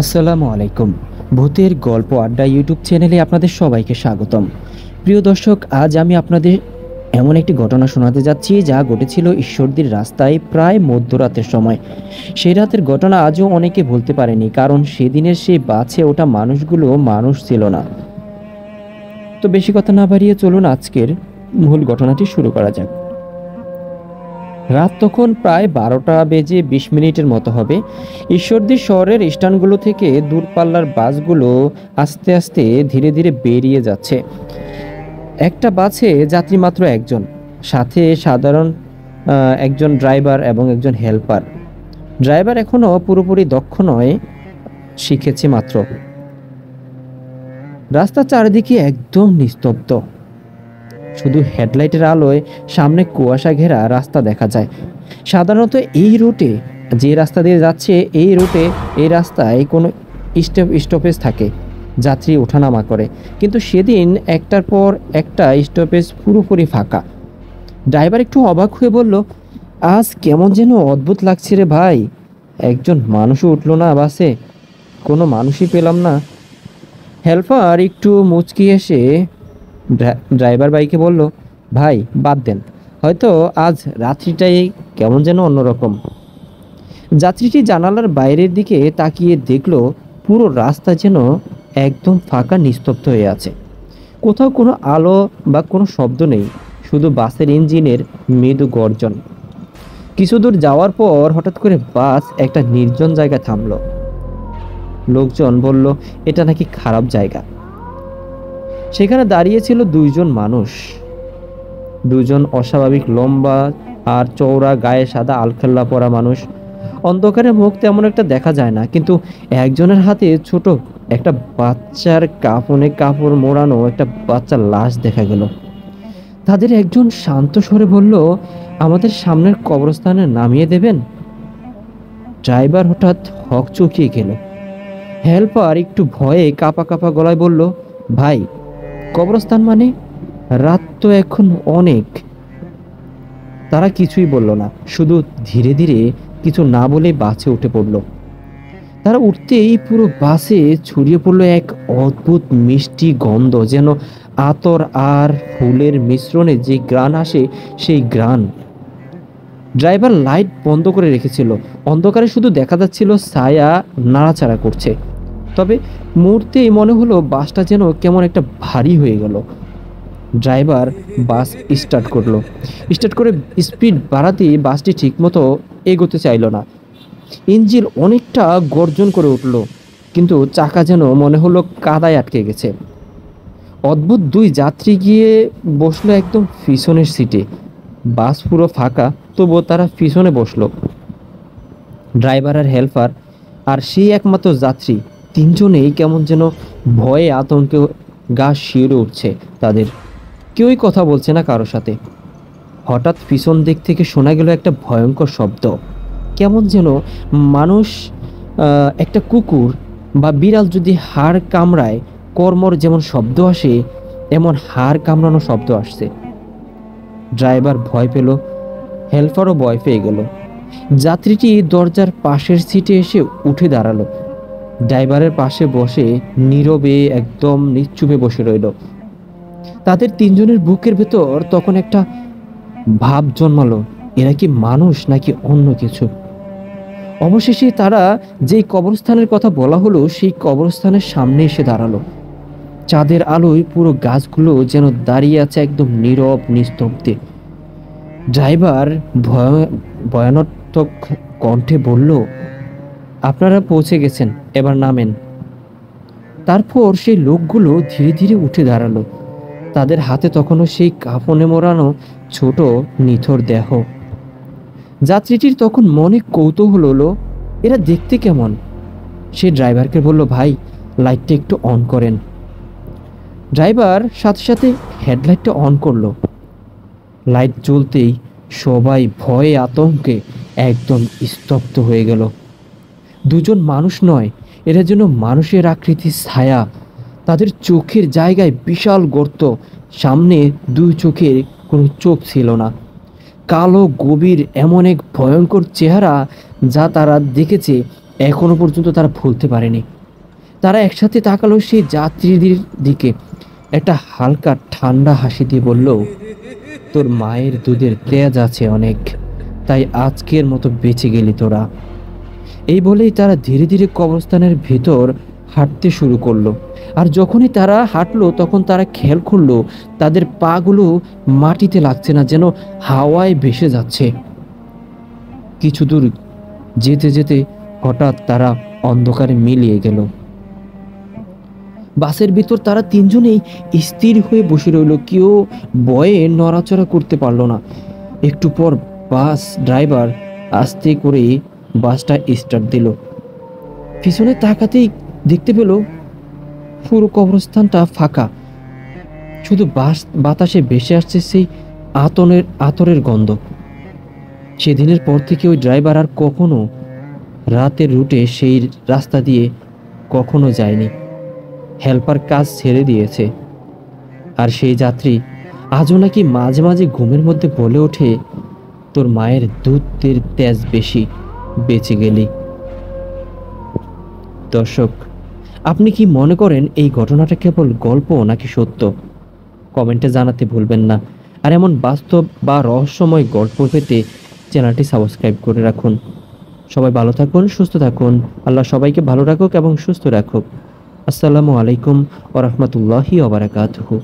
আসসালামু আলাইকুম। ভূতের গল্প আড্ডা ইউটিউব চ্যানেলে আপনাদের সবাইকে স্বাগতম। প্রিয় দর্শক, আজ আমি আপনাদের এমন একটি ঘটনা শোনাতে যাচ্ছি যা ঘটেছিল ঈশ্বরদীর রাস্তায় প্রায় মধ্যরাতের সময়। সেই রাতের ঘটনা আজও অনেকে ভুলতে পারেনি, কারণ সেদিনের সেই বাছে ওঠা মানুষগুলো মানুষ ছিল না। তো বেশি কথা না বাড়িয়ে চলুন আজকের মূল ঘটনাটি শুরু করা যাক। রাত তখন প্রায় 12:20 মতো হবে। ঈশ্বরদী শহরের স্ট্যান্ডগুলো থেকে দূরপাল্লার বাসগুলো আস্তে আস্তে ধীরে ধীরে বেরিয়ে যাচ্ছে। একটা বাসে যাত্রী মাত্র একজন, সাথে সাধারণ একজন ড্রাইভার এবং একজন হেল্পার। ড্রাইভার এখনো পুরোপুরি দক্ষ নয়, শিখেছে মাত্র। রাস্তার চারিদিকে একদম নিস্তব্ধ, শুধু হেডলাইটের আলোয় সামনে কুয়াশা ঘেরা রাস্তা দেখা যায়। সাধারণত এই রুটে, যে রাস্তা দিয়ে যাচ্ছে এই রাস্তায় কোনো স্টপেজ থাকে, যাত্রী ওঠানামা করে, কিন্তু সেদিন একটার পর একটা স্টপেজ পুরোপুরি ফাঁকা। ড্রাইভার একটু অবাক হয়ে বলল, আজ কেমন যেন অদ্ভুত লাগছে রে ভাই, একজন মানুষও উঠলো না বাসে, কোনো মানুষই পেলাম না। হেল্পার একটু মুচকি এসে ড্রাইভার ভাইকে বলল, ভাই বাদ দেন, হয়তো আজ রাত্রিটাই কেমন যেন অন্যরকম। যাত্রীটি জানালার বাইরের দিকে তাকিয়ে দেখলো পুরো রাস্তা যেন একদম ফাঁকা, নিস্তব্ধ হয়ে আছে। কোথাও কোনো আলো বা কোনো শব্দ নেই, শুধু বাসের ইঞ্জিনের মৃদু গর্জন। কিছু দূর যাওয়ার পর হঠাৎ করে বাস একটা নির্জন জায়গায় থামলো। লোকজন বলল এটা নাকি খারাপ জায়গা। সেখানে দাঁড়িয়ে ছিল দুইজন মানুষ, দুজন অস্বাভাবিক লম্বা আর চওড়া, গায়ে সাদা আলখাল্লা পরা মানুষ। অন্ধকারে মুখ তেমন একটা দেখা যায় না, কিন্তু একজনের হাতে ছোট একটা বাচ্চার কাপড় মোড়ানো একটা বাচ্চার লাশ দেখা গেল। তাদের একজন শান্ত স্বরে বলল, আমাদের সামনের কবরস্থানে নামিয়ে দেবেন। ড্রাইভার হঠাৎ হকচকিয়ে গেল। হেল্পার একটু ভয়ে কাঁপা কাঁপা গলায় বলল, ভাই কবরস্থান মানে? রাত তো এখন অনেক। তারা কিছুই বলল না, শুধু ধীরে ধীরে কিছু না বলে বাসে উঠে পড়ল। তারা উঠতেই পুরো বাসে ছড়িয়ে পড়ল এক অদ্ভুত মিষ্টি গন্ধ, যেন আতর আর ফুলের মিশ্রণে যে ঘ্রাণ আসে সেই ঘ্রাণ। ড্রাইভার লাইট বন্ধ করে রেখেছিল, অন্ধকারে শুধু দেখা যাচ্ছিল ছায়া নাড়াচাড়া করছে। তবে মুহূর্তেই মনে হলো বাসটা যেন কেমন একটা ভারী হয়ে গেল। ড্রাইভার বাস স্টার্ট করে স্পিড বাড়াতেই বাসটি ঠিকমতো এগোতে চাইল না। ইঞ্জিন অনেকটা গর্জন করে উঠল, কিন্তু চাকা যেন মনে হলো কাদায় আটকে গেছে। অদ্ভুত দুই যাত্রী গিয়ে বসলো একদম পিছনের সিটে। বাস পুরো ফাঁকা, তবুও তারা পিছনে বসলো। ড্রাইভার আর হেল্পার আর সেই একমাত্র যাত্রী, তিনজনেই কেমন যেন ভয়ে আতঙ্কে গা শিউরে উঠছে তাদের। কেউই কথা বলছে না কারোর সাথে। হঠাৎ পিছন দিক থেকে শোনা গেল একটা ভয়ঙ্কর শব্দ, কেমন যেন মানুষ, একটা কুকুর বা বিড়াল যদি হাড় কামড়ায় কর্মর যেমন শব্দ আসে, এমন হাড় কামড়ানো শব্দ আসছে। ড্রাইভার ভয় পেল, হেল্পারও ভয় পেয়ে গেল। যাত্রীটি দরজার পাশের সিটে এসে উঠে দাঁড়ালো। ড্রাইভারের পাশে বসে নীরবে, একদম নিশ্চুপে বসে রইল। তাদের তিনজনের বুকের ভেতর তখন একটা ভাব জন্মালো, এরা কি মানুষ নাকি অন্য কিছু। অবশেষে তারা যেই কবরস্থানের কথা বলা হলো সেই কবরস্থানের সামনে এসে দাঁড়ালো। চাঁদের আলোয় পুরো গাছগুলো যেন দাঁড়িয়ে আছে একদম নীরব নিস্তব্ধে। ড্রাইভার ভয়ানক কণ্ঠে বলল, আপনারা পৌঁছে গেছেন, এবার নামেন। তারপর সেই লোকগুলো ধীরে ধীরে উঠে দাঁড়ালো। তাদের হাতে তখনও সেই কাফনে মোড়ানো ছোট নিথর দেহ। যাত্রীটির তখন মনে কৌতূহল হলো, এরা দেখতে কেমন। সে ড্রাইভারকে বলল, ভাই লাইটটা একটু অন করেন। ড্রাইভার সাথে সাথে হেডলাইটটা অন করলো। লাইট জ্বলতেই সবাই ভয়ে আতঙ্কে একদম স্তব্ধ হয়ে গেল। দুজন মানুষ নয়, এরা যেন মানুষের আকৃতির ছায়া। তাদের চোখের জায়গায় বিশাল গর্ত, সামনে দুই চোখের কোনো চোখ ছিল না। কালো গভীর এমন এক ভয়ঙ্কর চেহারা যা তারা দেখেছে এখনো পর্যন্ত তারা ভুলতে পারেনি। তারা একসাথে তাকালো সেই যাত্রীদের দিকে, একটা হালকা ঠান্ডা হাসি দিয়ে বলল, তোর মায়ের দুধের তেজ আছে অনেক, তাই আজকের মতো বেঁচে গেলি তোরা। এই বলেই তারা ধীরে ধীরে কবরস্থানের ভেতর হাঁটতে শুরু করলো। আর যখনই তারা হাঁটলো তখন তারা খেয়াল করলো তাদের পাগুলো মাটিতে লাগছে না, যেন হাওয়ায় ভেসে যাচ্ছে। কিছু দূর যেতে যেতে হঠাৎ তারা অন্ধকারে মিলিয়ে গেল। বাসের ভিতর তারা তিনজনেই স্থির হয়ে বসে রইল, কেউ ভয়ে নড়াচড়া করতে পারলো না। একটু পর বাস ড্রাইভার আস্তে করে বাসটা স্টার্ট দিল। পিছনে তাকাতেই দেখতে পেল পুরো কবরস্থানটা ফাঁকা, শুধু বাতাসে ভেসে আসছে সেই আতরের গন্ধ। সেদিনের পর থেকে ওই ড্রাইভার আর কখনো রাতের রুটে সেই রাস্তা দিয়ে কখনো যায়নি। হেল্পার কাজ ছেড়ে দিয়েছে। আর সেই যাত্রী আজও নাকি মাঝে মাঝে ঘুমের মধ্যে বলে ওঠে, তোর মায়ের দুধের তেজ বেশি, বেঁচে গেলি। দর্শক, আপনি কি মনে করেন এই ঘটনাটা কেবল গল্প নাকি সত্য? কমেন্টে জানাতে ভুলবেন না। আর এমন বাস্তব বা রহস্যময় গল্প পেতে চ্যানেলটি সাবস্ক্রাইব করে রাখুন। সবাই ভালো থাকুন, সুস্থ থাকুন। আল্লাহ সবাইকে ভালো রাখুক এবং সুস্থ রাখুক। আসসালামু আলাইকুম ওয়া রাহমাতুল্লাহি ওয়া বারাকাতুহু।